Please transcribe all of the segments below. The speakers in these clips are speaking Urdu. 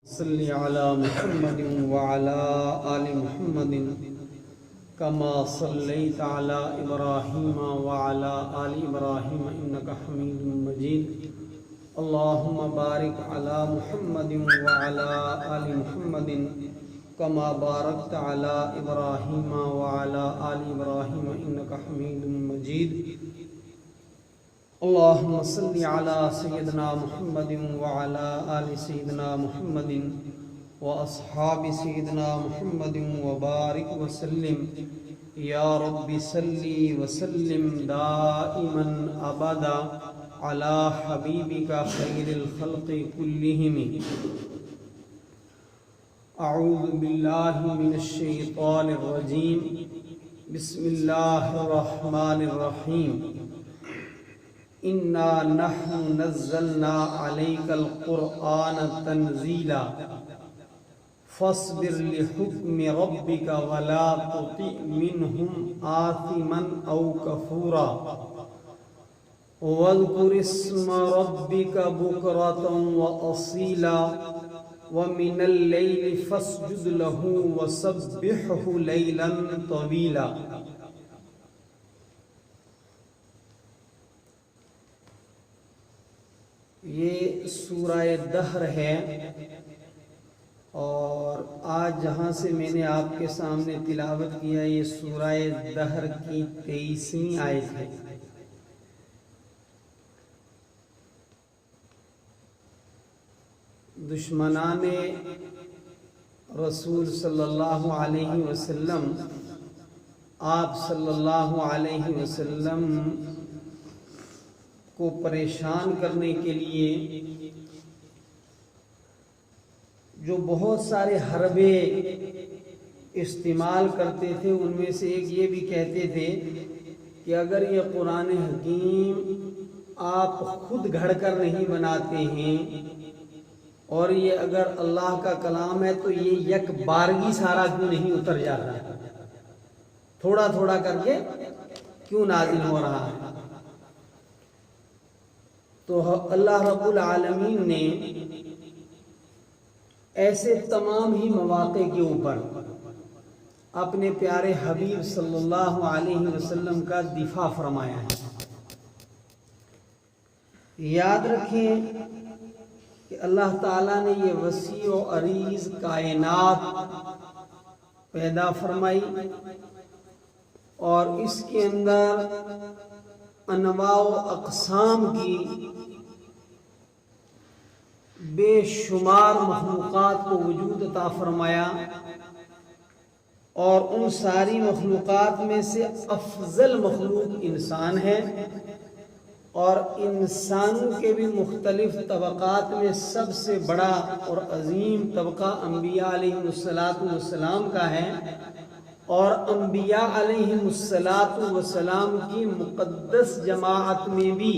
صلی علی محمد وعلی آل محمد کما صلیت علی ابراہیم وعلی آل ابراہیم انک حمید مجید اللہم بارک علی محمد وعلی آل محمد کما بارکت علی ابراہیم وعلی آل ابراہیم انک حمید مجید اللہم صلی علی سیدنا محمد وعلی آل سیدنا محمد واصحاب سیدنا محمد وبارک وسلم یا رب صلی وسلم دائما ابدا علی حبیبک خیر الخلق کلہم اعوذ باللہ من الشیطان الرجیم بسم اللہ الرحمن الرحیم انا نحن نزلنا علیک القرآن تنزیلا فاصبر لحکم ربک ولا تطع منهم آثما او کفورا واذکر اسم ربک بکرة واصیلا ومن اللیل فاسجد له وسبحه لیلا طویلا۔ یہ سورہ دہر ہے اور آج جہاں سے میں نے آپ کے سامنے تلاوت کیا یہ سورہ دہر کی 23ویں آیت ہے۔ دشمنان رسول صلی اللہ علیہ وسلم آپ صلی اللہ علیہ وسلم کو پریشان کرنے کے لیے جو بہت سارے حربے استعمال کرتے تھے ان میں سے ایک یہ بھی کہتے تھے کہ اگر یہ قرآن حکیم آپ خود گھڑ کر نہیں بناتے ہیں اور یہ اگر اللہ کا کلام ہے تو یہ یک بارگی سارا کیوں نہیں اتر جاتا، تھوڑا تھوڑا کر کے کیوں نازل ہو رہا ہے۔ تو اللہ رب العالمین نے ایسے تمام ہی مواقع کے اوپر اپنے پیارے حبیب صلی اللہ علیہ وسلم کا دفاع فرمایا ہے۔ یاد رکھیں کہ اللہ تعالیٰ نے یہ وسیع و عریض کائنات پیدا فرمائی اور اس کے اندر انواع و اقسام کی بے شمار مخلوقات کو وجود عطا فرمایا اور ان ساری مخلوقات میں سے افضل مخلوق انسان ہے اور انسانوں کے بھی مختلف طبقات میں سب سے بڑا اور عظیم طبقہ انبیاء علیہ السلام کا ہے اور انبیاء علیہ السلام کی مقدس جماعت میں بھی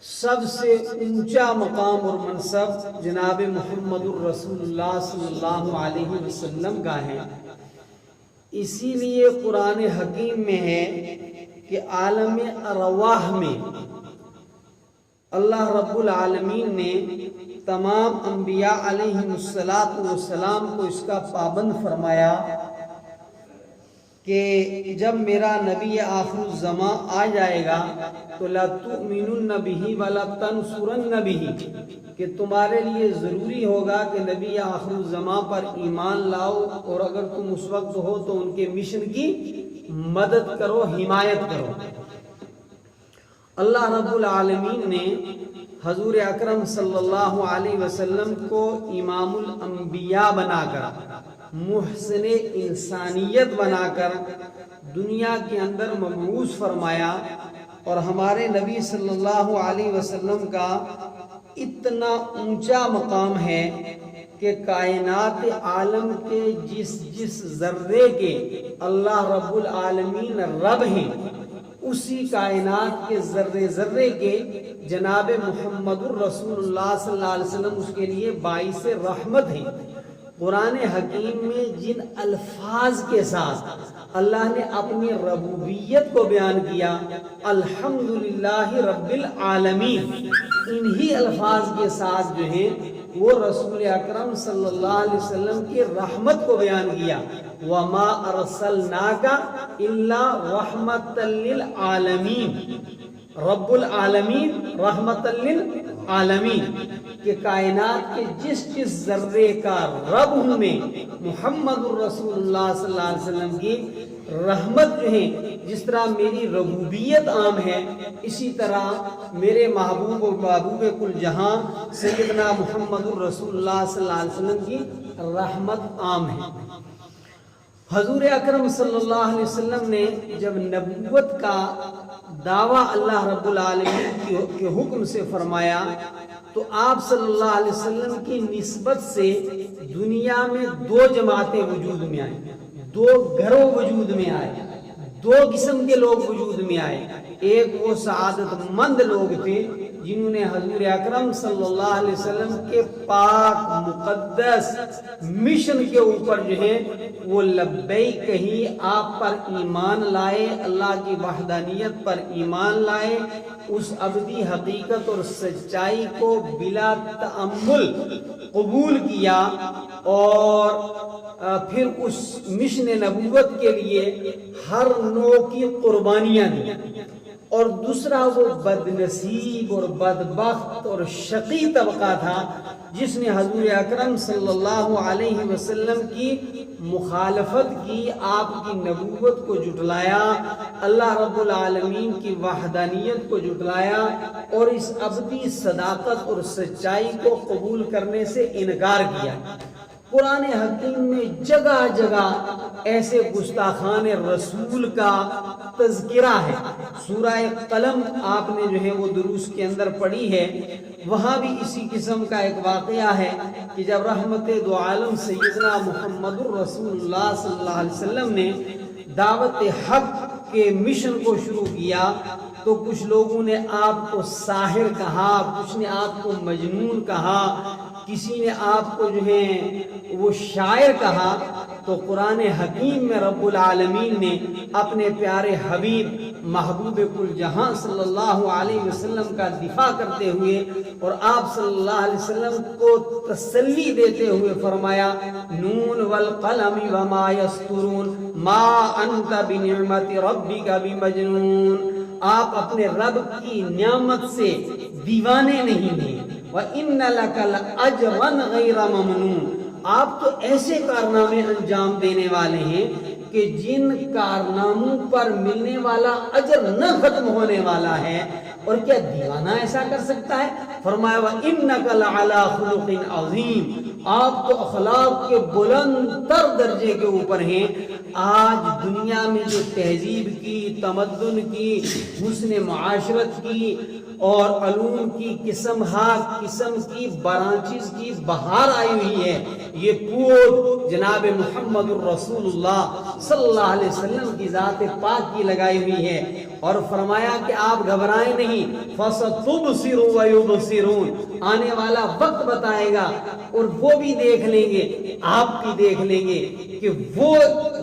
سب سے اونچا مقام اور منصب جناب محمد الرسول اللہ صلی اللہ علیہ وسلم کا ہے۔ اسی لیے قرآن حکیم میں ہے کہ عالم ارواح میں اللہ رب العالمین نے تمام انبیاء علیہ السلام کو اس کا پابند فرمایا کہ جب میرا نبی آخر الزمان آ جائے گا تو لا تؤمنن بہ ولا تنصرن بہ، کہ تمہارے لیے ضروری ہوگا کہ نبی آخر الزمان پر ایمان لاؤ اور اگر تم اس وقت ہو تو ان کے مشن کی مدد کرو، حمایت کرو۔ اللہ رب العالمین نے حضور اکرم صلی اللہ علیہ وسلم کو امام الانبیاء بنا کر، محسن انسانیت بنا کر دنیا کے اندر مبعوث فرمایا اور ہمارے نبی صلی اللہ علیہ وسلم کا اتنا اونچا مقام ہے کہ کائنات عالم کے جس ذرے کے اللہ رب العالمین رب ہیں اسی کائنات کے ذرے ذرے کے جناب محمد الرسول اللہ صلی اللہ علیہ وسلم اس کے لیے باعث رحمت ہیں۔ قرآن حکیم میں جن الفاظ کے ساتھ اللہ نے اپنی ربوبیت کو بیان کیا، الحمدللہ رب العالمین، انہی الفاظ کے ساتھ جو ہے وہ رسول اکرم صلی اللہ علیہ وسلم کی رحمت کو بیان کیا. وما ارسلناک الا رحمت للعالمین. رب العالمین رحمت للعالمین کہ کائنات کے جس جس ذرے کا رب ہوں میں محمد الرسول اللہ صلی اللہ علیہ وسلم کی رحمت جو ہے. جس طرح میری ربوبیت عام ہے اسی طرح میرے محبوب و محبوب کل جہاں سیدنا محمد الرسول اللہ صلی اللہ علیہ وسلم کی رحمت عام ہے. حضور اکرم صلی اللہ علیہ وسلم نے جب نبوت کا دعویٰ اللہ رب العالمین کے حکم سے فرمایا تو آپ صلی اللہ علیہ وسلم کی نسبت سے دنیا میں دو جماعتیں وجود میں آئیں, دو گروہ وجود میں آئے, دو قسم کے لوگ وجود میں آئے. ایک وہ سعادت مند لوگ تھے جنہوں نے حضور اکرم صلی اللہ علیہ وسلم کے پاک مقدس مشن کے اوپر جو ہے وہ لبیک کہی, آپ پر ایمان لائے, اللہ کی وحدانیت پر ایمان لائے, اس ابدی حقیقت اور سچائی کو بلا تأمل قبول کیا اور پھر اس مشن نبوت کے لیے ہر نوع کی قربانیاں دی. اور دوسرا وہ بد نصیب اور بدبخت اور شقی طبقہ تھا جس نے حضور اکرم صلی اللہ علیہ وسلم کی مخالفت کی, آپ کی نبوت کو جھٹلایا, اللہ رب العالمین کی وحدانیت کو جھٹلایا اور اس ابدی صداقت اور سچائی کو قبول کرنے سے انکار کیا. قرآن حکیم میں جگہ جگہ ایسے گستاخان رسول کا تذکرہ ہے. سورہ قلم آپ نے جو ہے وہ دروس کے اندر پڑھی ہے, وہاں بھی اسی قسم کا ایک واقعہ ہے کہ جب رحمت دو عالم سیدنا محمد الرسول اللہ صلی اللہ علیہ وسلم نے دعوت حق کے مشن کو شروع کیا تو کچھ لوگوں نے آپ کو ساحر کہا, کچھ نے آپ کو مجنون کہا, کسی نے آپ کو جو ہے وہ شاعر کہا. تو قرآن حکیم میں رب العالمین نے اپنے پیارے حبیب محبوب کل جہاں صلی اللہ علیہ وسلم کا دفاع کرتے ہوئے اور آپ صلی اللہ علیہ وسلم کو تسلی دیتے ہوئے فرمایا, نون والقلم وما یسطرون ما انت بنعمت ربک بمجنون. آپ اپنے رب کی نعمت سے دیوانے نہیں ہیں. وَإِنَّ لَكَ لَأَجْرًا غَيْرَ مَمْنُونٍ. آپ تو ایسے کارنامے انجام دینے والے ہیں کہ جن کارناموں پر ملنے والا اجر نہ ختم ہونے والا ہے. اور کیا دیوانہ ایسا کر سکتا ہے؟ فرمایا وَإِنَّكَ لَعَلَىٰ خُلُقٍ عَظِيمٍ. آپ تو اخلاق کے بلند تر درجے کے اوپر ہیں. آج دنیا میں جو تہذیب کی, تمدن کی, حسن معاشرت کی اور علوم کی قسم کی برانچز کی بہار آئی ہوئی ہے, یہ پود جناب محمد الرسول اللہ صلی اللہ علیہ وسلم کی ذات پاک کی لگائی ہوئی ہے. اور فرمایا کہ آپ گھبرائیں نہیں, فَسَتُبْصِرُ وَيُبْصِرُونَ. آنے والا وقت بتائے گا اور وہ بھی دیکھ لیں گے, آپ بھی دیکھ لیں گے کہ وہ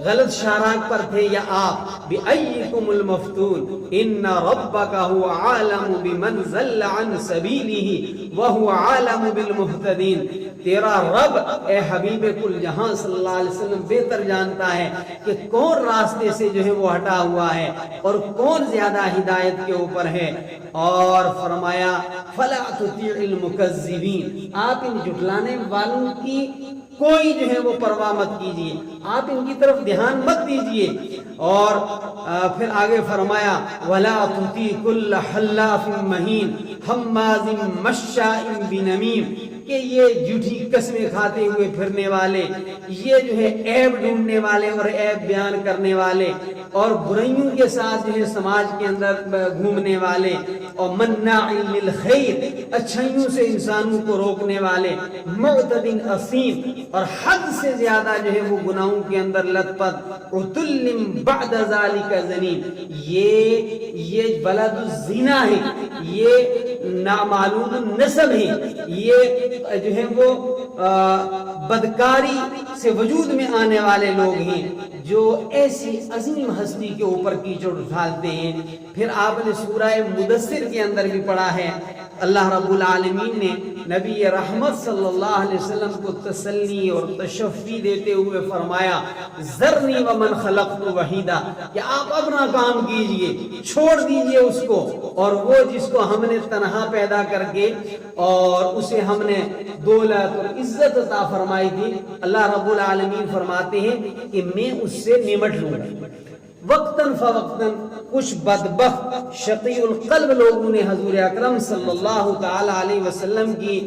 غلط شاراک پر تھے یا آپ. بِأَيِّكُمُ الْمَفْتُونَ إِنَّ رَبَّكَ هُوَ عَالَمُ بِمَنْ ضَلَّ عَنْ سَبِيلِهِ وَهُوَ عَالَمُ بِالْمُهْتَدِينَ. تیرا رب اے حبیب کل جہاں صلی اللہ علیہ وسلم بہتر جانتا ہے کہ کون راستے سے جو ہے وہ ہٹا ہوا ہے اور کون زیادہ ہدایت کے اوپر ہے. اور فرمایا فَلَا تُطِعِ الْمُكَذِّبِينَ. آپ ان جھٹلانے والوں کی کوئی جو ہے وہ پرواہ مت کیجئے, آپ ان کی طرف دھیان مت دیجئے. اور پھر آگے فرمایا وَلَا تُطِعِ كُلَّ حَلَّافٍ مَّهِينٍ حَمَّازٍ مَّشَّاءٍ بِنَمِيمٍ. کہ یہ جھوٹی قسمیں کھاتے ہوئے پھرنے والے, یہ جو ہے عیب ڈھونڈنے والے اور عیب بیان کرنے والے اور برائیوں کے ساتھ جو ہے سماج کے اندر گھومنے والے, اور مناع للخیر, اچھائیوں سے انسانوں کو روکنے والے, معتد اثیم, اور حد سے زیادہ جو ہے وہ گناہوں کے اندر لت پت, عتل بعد ذالک زنیم. یہ بلد الزنا ہے, یہ نامعلوم النسب ہے, یہ جو ہے وہ بدکاری سے وجود میں آنے والے لوگ ہیں جو ایسی عظیم ہستی کے اوپر کیچڑ اٹھالتے ہیں. پھر آپ نے سورہ مدثر کے اندر بھی پڑھا ہے اللہ رب العالمین نے نبی رحمت صلی اللہ علیہ وسلم کو تسلی اور تشفی دیتے ہوئے فرمایا ذرنی ومن خلقت وحیدا، کہ آپ اپنا کام کیجئے، چھوڑ دیجئے اس کو، اور وہ جس کو ہم نے تنہا پیدا کر کے اور اسے ہم نے دولت اور عزت عطا فرمائی تھی، اللہ رب العالمین فرماتے ہیں کہ میں اس سے نمٹ لوں گا۔ وقتاً فوقتاً کچھ بدبخت شقی القلب لوگوں نے حضور اکرم صلی اللہ تعالی علیہ وسلم کی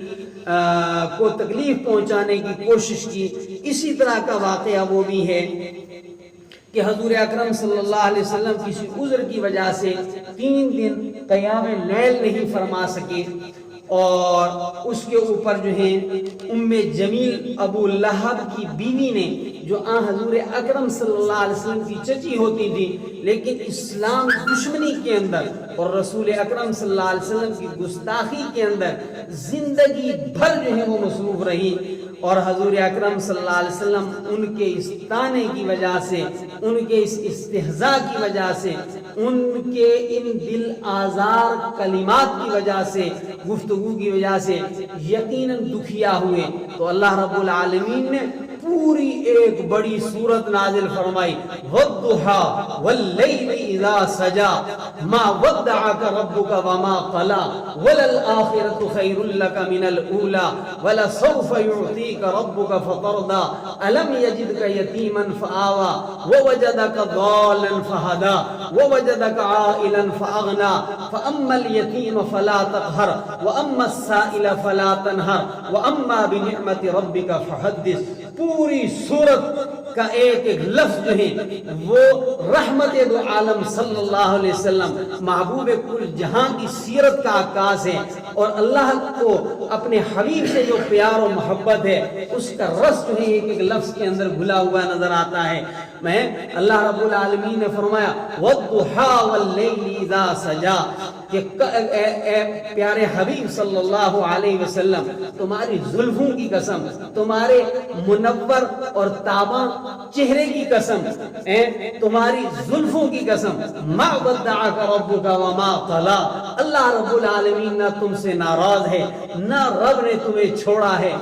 کو تکلیف پہنچانے کی کوشش کی۔ اسی طرح کا واقعہ وہ بھی ہے کہ حضور اکرم صلی اللہ علیہ وسلم کسی عذر کی وجہ سے 3 دن قیام لیل نہیں فرما سکے، اور اس کے اوپر جو ہے ام جمیل ابو لہب کی بیوی نے، جو حضور اکرم صلی اللہ علیہ وسلم کی چچی ہوتی تھی لیکن اسلام دشمنی کے اندر اور رسول اکرم صلی اللہ علیہ وسلم کی گستاخی کے اندر زندگی بھر جو ہے وہ مصروف رہی، اور حضور اکرم صلی اللہ علیہ وسلم ان کے اس طانے کی وجہ سے، ان کے اس استہزاء کی وجہ سے، ان کے ان دل آزار کلمات کی وجہ سے، گفتگو کی وجہ سے یقیناً دکھیا ہوئے، تو اللہ رب العالمین نے پوری ایک بڑی سورت نازل فرمائی، والضحیٰ واللیل اذا سجا ما ودعک ربک وما قلا وللآخرۃ خیر لک من الاولی ولسوف یعطیک ربک فترضی الم یجدک یتیما فآوی ووجدک ضالا فہدی ووجدک عائلا فاغنی فاما الیتیم فلا تقہر واما السائل فلا تنہر واما بنعمت ربک فحدث۔ پوری سورت کا ایک ایک لفظ جو ہے وہ رحمت دو عالم صلی اللہ علیہ وسلم محبوب کل جہاں کی سیرت کا عکاس ہے، اور اللہ کو اپنے حبیب سے جو پیار و محبت ہے اس کا رس جو ہے ایک ایک لفظ کے اندر گھلا ہوا نظر آتا ہے۔ میں اللہ رب العالمین نے فرمایا والضحیٰ واللیل اذا سجا، کہ اے پیارے حبیب صلی اللہ علیہ وسلم، تمہاری زلفوں کی قسم، تمہارے منور اور تاباں چہرے کی قسم، تمہاری زلفوں کی قسم، ما ودعک ربک وما قلا، اللہ رب العالمین نہ تم سے ناراض ہے نہ رب نے تمہیں چھوڑا ہے۔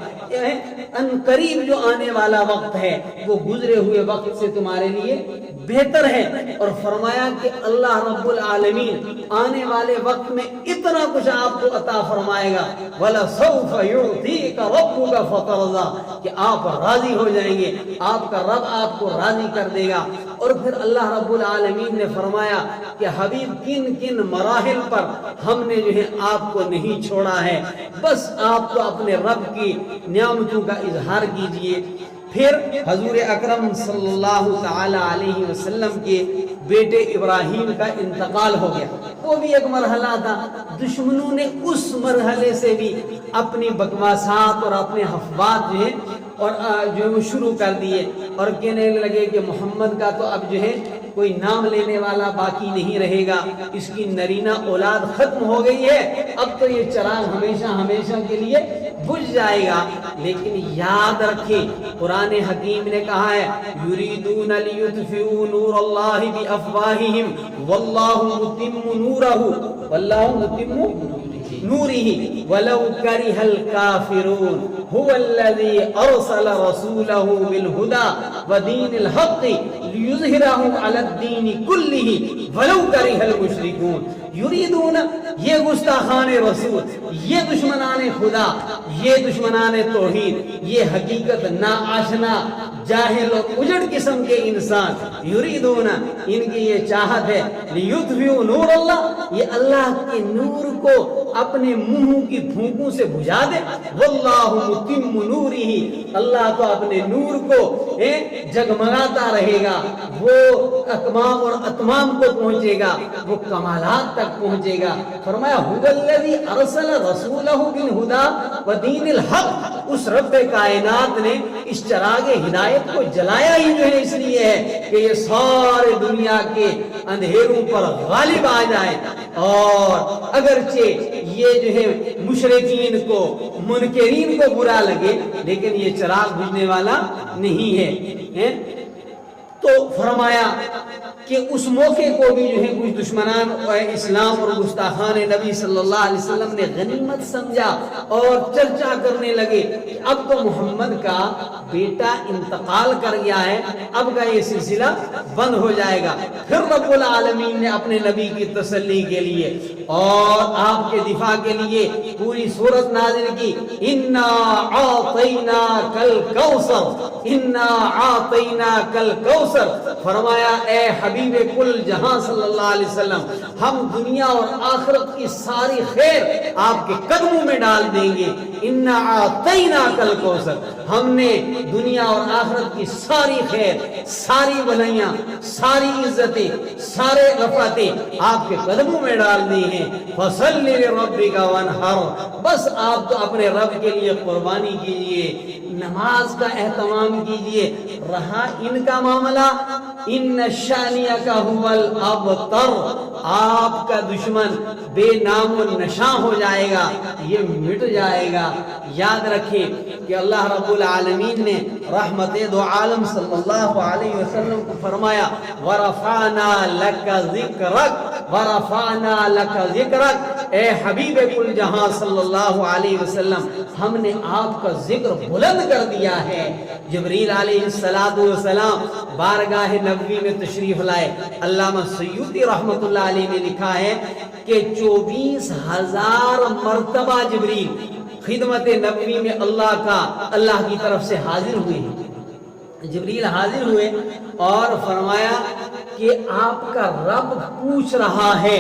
ان قریب جو آنے والا وقت ہے وہ گزرے ہوئے وقت سے تمہارے لیے بہتر ہے، اور فرمایا کہ اللہ رب العالمین آنے والے وقت میں اتنا کچھ آپ کو عطا فرمائے گا، وَلَسَوْفَ يُعْطِيكَ رَبُّكَ فَتَرْضَىٰ، کہ آپ راضی ہو جائیں گے، آپ کا رب آپ کو راضی کر دے گا۔ اور پھر اللہ رب العالمین نے فرمایا کہ حبیب کن کن مراحل پر ہم نے جو ہے آپ کو نہیں چھوڑا ہے، بس آپ تو اپنے رب کی نعمتوں کا اظہار کیجئے۔ پھر حضور اکرم صلی اللہ تعالی علیہ وسلم کے بیٹے ابراہیم کا انتقال ہو گیا، وہ بھی ایک مرحلہ تھا۔ دشمنوں نے اس مرحلے سے بھی اپنی بکواسات اور اپنے حفوات جو ہے اور جو ہے وہ شروع کر دیے، اور کہنے لگے کہ محمد کا تو اب جو ہے کوئی نام لینے والا باقی نہیں رہے گا، اس کی نرینہ اولاد ختم ہو گئی ہے، اب تو یہ چراغ ہمیشہ ہمیشہ کے لیے بجھ جائے گا۔ لیکن یاد رکھیں قرآن حکیم نے کہا ہے یریدون لیطفئوا نور اللہ بافواہہم واللہ متم نورہ واللہ متم نورہ ولو کرہ الکافرون هو الذی ارسل رسولہ بالہدی ودین الحق لیظہرہ علی الدین کلہ ولو کرہ المشرکون۔ یریدون، یہ گستاخان رسول، یہ دشمنان خدا، یہ دشمنان توحید، یہ حقیقت ناآشنا جاہل اور اجڑ قسم کے انسان، یریدون، ان کی یہ چاہت ہے لیطفئوا نور اللہ، یہ اللہ کے نور کو اپنے منہوں کی پھونکوں سے بجھا دے، واللہ متم نورہ، اللہ تو اپنے نور کو جگمگاتا رہے گا، وہ اکمام اور اتمام کو پہنچے گا، وہ کمالات تک پہنچے گا۔ فرمایا هو الذی ارسل رسولہ بالہدی ودین الحق، اس رب کائنات نے اس چراغ ہدایت کو جلایا ہی جو ہے اس لیے ہے کہ یہ سارے دنیا کے اندھیروں پر غالب آ جائے، اور اگرچہ یہ جو ہے مشرکین کو منکرین کو برا لگے لیکن یہ چراغ بجھنے والا نہیں ہے۔ تو فرمایا کہ اس موقع کو بھی جو ہے کچھ دشمنان اسلام اور گستاخان نبی صلی اللہ علیہ وسلم نے غنیمت سمجھا اور چرچا کرنے لگے کہ اب تو محمد کا بیٹا انتقال کر گیا ہے، اب کا یہ سلسلہ بند ہو جائے گا۔ پھر رب العالمین نے اپنے نبی کی تسلی کے لیے اور آپ کے دفاع کے لیے پوری سورت نازل کی، اِنَّا أَعْطَيْنَاكَ الْكَوْثَرَ اِنَّا أَعْطَيْنَاكَ الْكَوْثَرَ، فرمایا اے حبیب کل جہاں صلی اللہ علیہ وسلم، ہم دنیا اور آخرت کی ساری خیر آپ کے قدموں میں ڈال دیں گے۔ اِنَّا أَعْطَيْنَاكَ الْكَوْثَرَ، ہم نے دنیا اور آخرت کی ساری خیر، ساری بھلائیاں، ساری عزتیں، سارے رفعتیں آپ کے قدموں میں ڈال دی ہیں۔ فَصَلِّ لِرَبِّكَ وَانْحَرْ، بس آپ تو اپنے رب کے لیے قربانی کیجئے، نماز کا اہتمام کیجئے۔ رہا ان کا معاملہ، ان شانیہ کا هو الابتر، آپ کا دشمن بے نام و نشاں ہو جائے گا، یہ مٹ جائے گا۔ یاد رکھیں کہ اللہ رب العالمین نے رحمت دو عالم صلی اللہ علیہ وسلم کو فرمایا ورفعنا لک ذکرک، ورفعنا لک ذکرک، اے حبیب کل جہاں صلی اللہ علیہ وسلم، ہم نے آپ کا ذکر بلند کر دیا ہے۔ جبریل علیہ السلام بارگاہ نبوی میں تشریف لائے۔ علامہ سیوطی رحمۃ اللہ علیہ نے لکھا ہے کہ 24,000 مرتبہ جبریل خدمت نبوی میں اللہ کی طرف سے حاضر ہوئے ہیں۔ جبریل حاضر ہوئے اور فرمایا کہ آپ کا رب پوچھ رہا ہے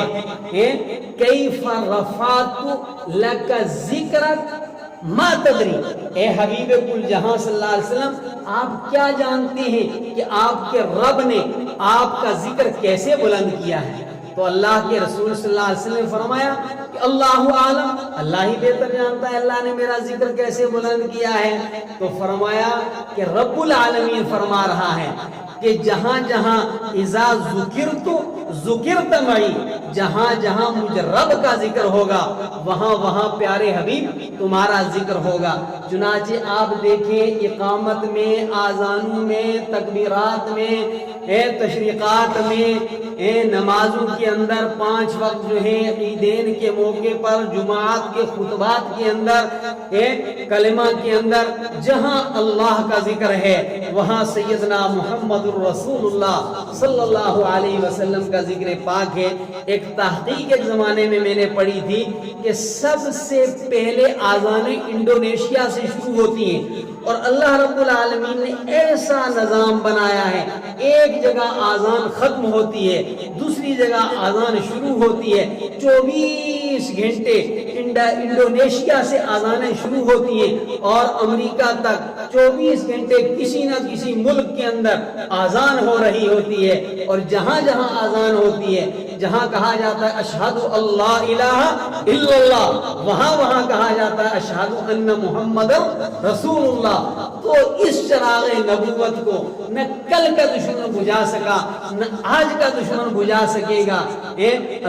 کیف رفعت لک ذکرک ما تدری، اے حبیب کل جہاں صلی اللہ علیہ وسلم، آپ کیا جانتے ہیں کہ آپ کے رب نے آپ کا ذکر کیسے بلند کیا ہے؟ تو اللہ کے رسول صلی اللہ علیہ وسلم نے فرمایا کہ اللہ عالم، اللہ ہی بہتر جانتا ہے اللہ نے میرا ذکر کیسے بلند کیا ہے۔ تو فرمایا کہ رب العالمین فرما رہا ہے کہ جہاں جہاں اذا ذکرت معی، جہاں جہاں مجھ رب کا ذکر ہوگا وہاں وہاں پیارے حبیب تمہارا ذکر ہوگا۔ چنانچہ آپ دیکھیں اقامت میں، آذانوں میں، تکبیرات میں، تشریقات میں، نمازوں کے اندر 5 وقت جو ہے، عیدین کے موقع پر، جمعات کے خطبات کے اندر، کلمہ کے اندر، جہاں اللہ کا ذکر ہے وہاں سیدنا محمد الرسول اللہ صلی اللہ علیہ وسلم کا ذکر پاک ہے۔ ایک تحقیق ایک زمانے میں نے پڑھی تھی کہ سب سے پہلے آذانیں انڈونیشیا سے شروع ہوتی ہیں، اور اللہ رب العالمین نے ایسا نظام بنایا ہے، ایک جگہ آذان ختم ہوتی ہے، دوسری جگہ آذان شروع ہوتی ہے۔ 24 گھنٹے انڈونیشیا سے آذانیں شروع ہوتی ہیں اور امریکہ تک 24 گھنٹے کسی نہ کسی ملک کے اندر آذان ہو رہی ہوتی ہے۔ اور جہاں جہاں آذان ہوتی ہے، جہاں کہا جاتا ہے اشہد اللہ الہ الا اللہ، وہاں وہاں کہا جاتا ہے اشہد ان محمد رسول اللہ۔ تو اس چراغ نبوت کو نہ کل کا دشمن بجھا سکا، نہ آج کا دشمن بجھا سکے گا۔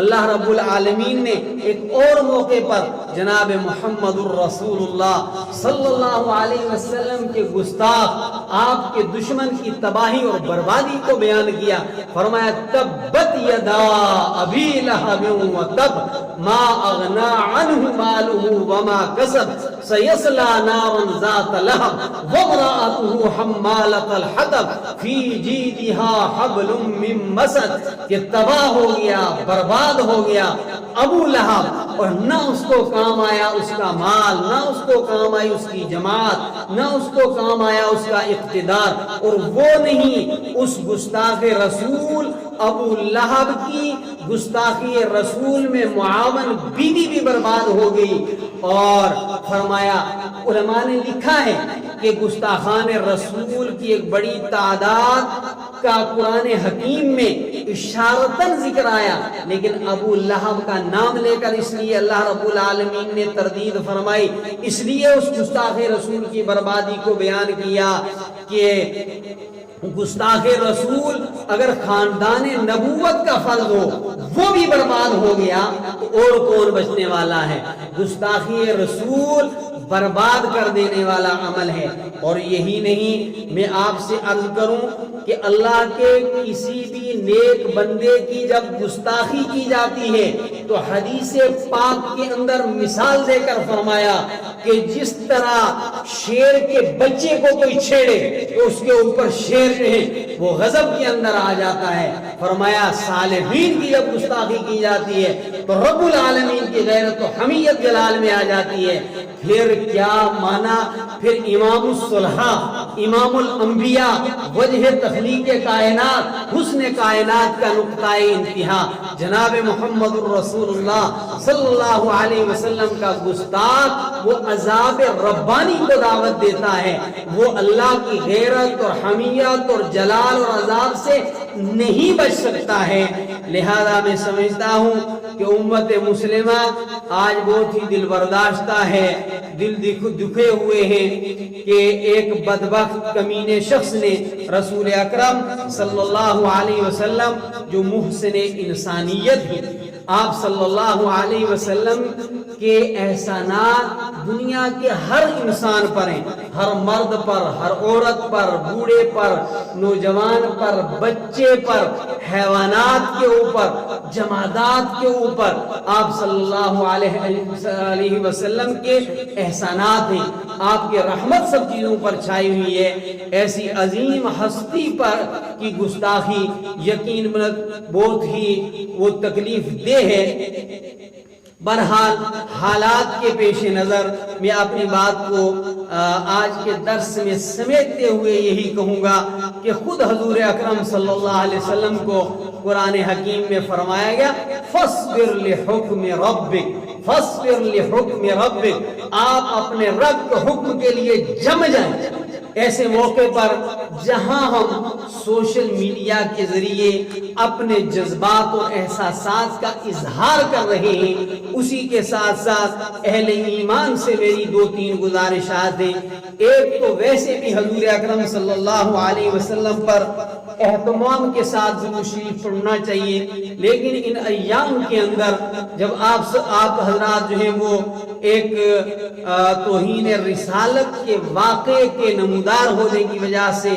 اللہ رب العالمین نے ایک اور موقع پر جناب محمد الرسول اللہ صلی اللہ علیہ وسلم کے گستاخ، آپ کے دشمن کی تباہی اور بربادی کو بیان کیا۔ فرمایا تبت یدا ابی لہب وتب ما اغنا عنہ مالہ وما کسب سیصلی نارا ذات لہب وامرأتہ حمالۃ الحطب فی جیدہا حبل من مسد، کہ تباہ ہو گیا، برباد ہو گیا ابو لہب، اور نہ اس کو کام آیا اس کا مال، نہ اس کو کام آئی اس کی جماعت، نہ اس کو کام آیا اس کا اقتدار، اور وہ نہیں اس گستاخ رسول ابو لہب کی گستاخی رسول میں معاون بیوی بھی برباد ہو گئی۔ اور فرمایا علماء نے لکھا ہے کہ گستاخان رسول کی ایک بڑی تعداد کا قرآن حکیم میں اشارتاً ذکر آیا، لیکن ابو لہب کا نام لے کر اس لیے اللہ رب العالمین نے تردید فرمائی، اس لیے اس گستاخ رسول کی بربادی کو بیان کیا کہ گستاخ رسول اگر خاندان نبوت کا فرد ہو وہ بھی برباد ہو گیا تو اور کون بچنے والا ہے؟ گستاخی رسول برباد کر دینے والا عمل ہے۔ اور یہی نہیں، میں آپ سے عرض کروں کہ اللہ کے کسی بھی نیک بندے کی جب گستاخی کی جاتی ہے تو حدیث پاک کے اندر مثال دے کر فرمایا کہ جس طرح شیر کے بچے کو کوئی چھیڑے تو اس کے اوپر شیر جو ہے وہ غضب کے اندر آ جاتا ہے، فرمایا صالحین کی جب گستاخی کی جاتی ہے تو رب العالمین کی غیرت و حمیت جلال میں آ جاتی ہے۔ پھر کیا مانا؟ پھر امام الصلحاء، امام الانبیاء، وجہ تخلیق کائنات، حسن کائنات کا نقطہ انتہا جناب محمد الرسول اللہ صلی اللہ علیہ وسلم کا گستاخ وہ عذاب ربانی کو دعوت دیتا ہے، وہ اللہ کی غیرت اور حمیت اور جلال اور عذاب سے نہیں بچ سکتا ہے۔ لہذا میں سمجھتا ہوں کہ امت مسلمہ آج بہت ہی دل برداشتہ ہے، دل دکھے ہوئے ہیں کہ ایک بدبخت کمینے شخص نے رسول اکرم صلی اللہ علیہ وسلم جو محسن انسانیت ہے، آپ صلی اللہ علیہ وسلم کے احسانات دنیا کے ہر انسان پر ہیں، ہر مرد پر، ہر عورت پر، بوڑھے پر، نوجوان پر، بچے پر، حیوانات کے اوپر، جمادات کے اوپر آپ صلی اللہ علیہ وسلم کے احسانات ہیں، آپ کی رحمت سب چیزوں پر چھائی ہوئی ہے۔ ایسی عظیم ہستی پر کی گستاخی یقین بہت ہی وہ تکلیف دہ ہے۔ بہرحال حالات کے پیش نظر میں اپنی بات کو آج کے درس میں سمیٹتے ہوئے یہی کہوں گا کہ خود حضور اکرم صلی اللہ علیہ وسلم کو قرآن حکیم میں فرمایا گیا فاصبر لحکم ربک، فاصبر لحکم ربک، آپ اپنے رب کے حکم کے لیے جم جائیں۔ ایسے موقع پر جہاں ہم سوشل میڈیا کے ذریعے اپنے جذبات اور احساسات کا اظہار کر رہے ہیں، اسی کے ساتھ ساتھ اہل ایمان سے میری دو تین گزارشات ہیں۔ ایک تو ویسے بھی حضور اکرم صلی اللہ علیہ وسلم پر اہتمام کے ساتھ ضرور شریف پڑھنا چاہیے، لیکن ان ایام کے اندر جب آپ حضرات جو ہیں وہ ایک توہین رسالت کے واقعے کے نمودار ہونے کی وجہ سے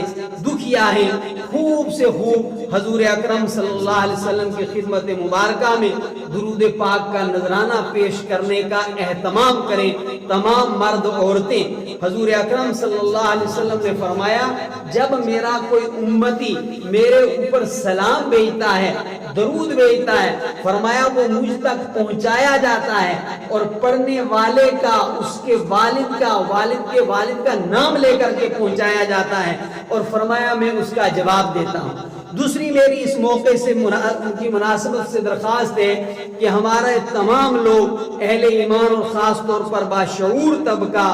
دکھیا ہے، خوب سے خوب حضور اکرم صلی اللہ علیہ وسلم کی خدمت مبارکہ میں درود پاک کا نذرانہ پیش کرنے کا اہتمام کریں تمام مرد عورتیں۔ حضور اکرم صلی اللہ علیہ وسلم نے فرمایا جب میرا کوئی امتی میرے اوپر سلام بھیجتا ہے، درود بھیجتا ہے، فرمایا وہ مجھ تک پہنچایا جاتا ہے اور پڑھنے والے کا، اس کے والد کا، والد کے والد کا نام لے کر کے پہنچایا جاتا ہے، اور فرمایا میں اس کا جواب دیتا ہوں۔ دوسری میری اس موقع سے کی مناسبت سے درخواست ہے کہ ہمارے تمام لوگ اہل ایمان اور خاص طور پر باشعور طبقہ،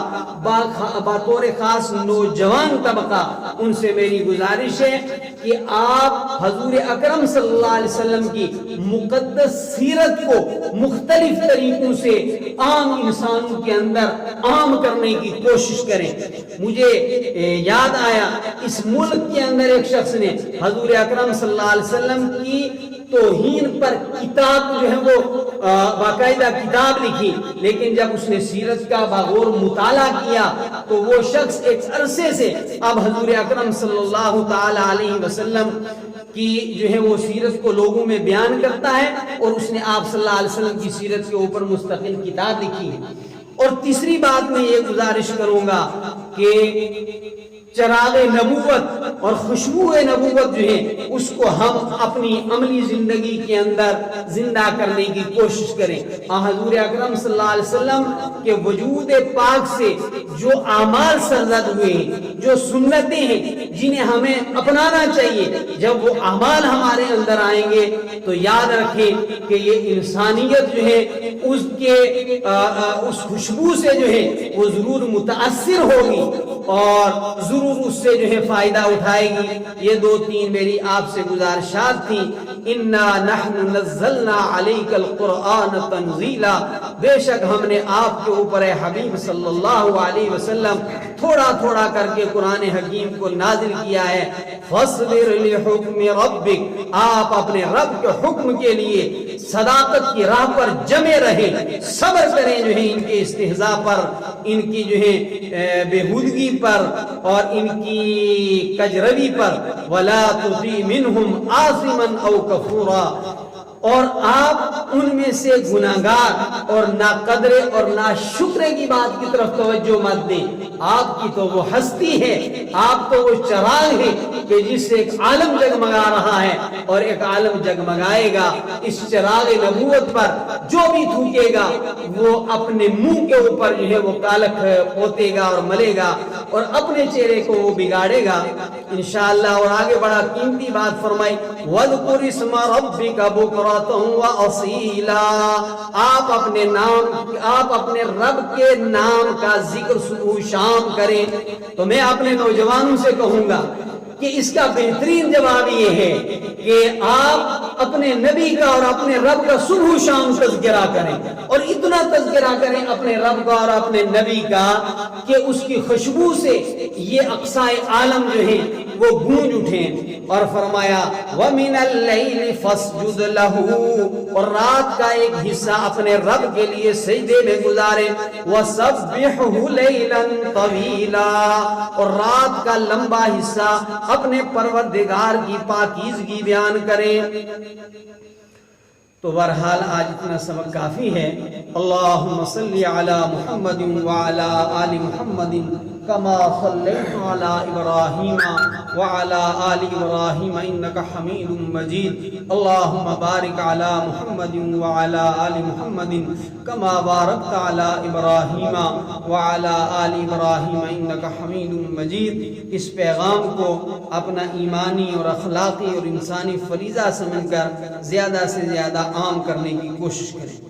بطور خاص نوجوان طبقہ، ان سے میری گزارش ہے کہ آپ حضور اکرم صلی اللہ علیہ وسلم کی مقدس سیرت کو مختلف طریقوں سے عام انسانوں کے اندر عام کرنے کی کوشش کریں۔ مجھے یاد آیا اس ملک کے اندر ایک شخص نے حضور اکرم صلی اللہ علیہ وسلم کی توہین پر کتاب جو ہے وہ باقاعدہ کتاب لکھی، لیکن جب اس نے سیرت کا باغور مطالعہ کیا تو وہ شخص ایک عرصے سے اب حضور اکرم صلی اللہ تعالی علیہ وسلم کی جو ہے وہ سیرت کو لوگوں میں بیان کرتا ہے، اور اس نے آپ صلی اللہ علیہ وسلم کی سیرت کے اوپر مستقل کتاب لکھی ہے۔ اور تیسری بات میں یہ گزارش کروں گا کہ چراغ نبوت اور خوشبو نبوت جو ہے اس کو ہم اپنی عملی زندگی کے اندر زندہ کرنے کی کوشش کریں۔ حضور اکرم صلی اللہ علیہ وسلم کے وجود پاک سے جو اعمال سرزد ہوئے ہیں، جو سنتیں ہیں جنہیں ہمیں اپنانا چاہیے، جب وہ اعمال ہمارے اندر آئیں گے تو یاد رکھیں کہ یہ انسانیت جو ہے اس کے اس خوشبو سے جو ہے وہ ضرور متاثر ہوگی اور ضرور اس سے جو ہے فائدہ اٹھائے گی۔ یہ دو تین میری آپ سے گزارشات تھیں، انا نحن نزلنا علیک القرآن تنزیلا، بے شک ہم نے آپ کے اوپر اے حبیب صلی اللہ علیہ وسلم تھوڑا تھوڑا کر کے قرآن حکیم کو نازل کیا ہے۔ فاصبر لحکم ربک، آپ اپنے رب کے حکم کے لیے صداقت کی راہ پر جمے رہیں، صبر کریں جو ہے ان کے استہزاء پر، ان کی جو ہے بےہودگی پر اور ان کی کجروی پر۔ ولا تطع منہم آثما او کفورا، اور آپ ان میں سے گناہگار اور ناقدرے اور ناشکرے کی بات کی طرف توجہ مت دیں۔ آپ کی تو وہ ہستی ہے، آپ تو وہ چراغ ہے کہ جس سے ایک عالم جگمگا رہا ہے اور ایک عالم جگمگائے گا۔ اس چراغ نبوت پر جو بھی تھوکے گا وہ اپنے منہ کے اوپر جو ہے وہ کالک پوتے گا اور ملے گا اور اپنے چہرے کو وہ بگاڑے گا انشاءاللہ۔ اور آگے بڑا قیمتی بات فرمائی، وَاذْكُرِ اسْمَ رَبِّكَ بُكْرَةً وَأَصِيلًا، آپ اپنے رب کے نام کا ذکر صبح شام کریں۔ تو میں اپنے نوجوانوں سے کہوں گا کہ اس کا بہترین جواب یہ ہے کہ آپ اپنے نبی کا اور اپنے رب کا صبح شام تذکرہ کریں، اور اتنا تذکرہ کریں اپنے رب کا اور اپنے نبی کا کہ اس کی خوشبو سے یہ اقصائے عالم جو ہے وہ گونج اٹھیں۔ اور فرمایا وَمِنَ اللَّيْلِ فَاسْجُدْ لَهُ، اور رات کا ایک حصہ اپنے رب کے لیے سجدے میں گزاریں۔ وَسَبِّحْهُ لَيْلًا طَوِيلًا، اور رات کا لمبا حصہ اپنے پروردگار کی پاکیزگی بیان کریں۔ تو بہرحال آج اتنا سبق کافی ہے۔ اللہم صلی علی محمد وعلی آل محمد کما صلیت علی ابراہیم وعلی آل ابراہیم انکا حمید مجید۔ اللہم بارک علی محمد وعلی آل محمد کما بارکت علی ابراہیم وعلی آل ابراہیم انکا حمید مجید۔ اس پیغام کو اپنا ایمانی اور اخلاقی اور انسانی فریضہ سمجھ کر زیادہ سے زیادہ عام کرنے کی کوشش کریں۔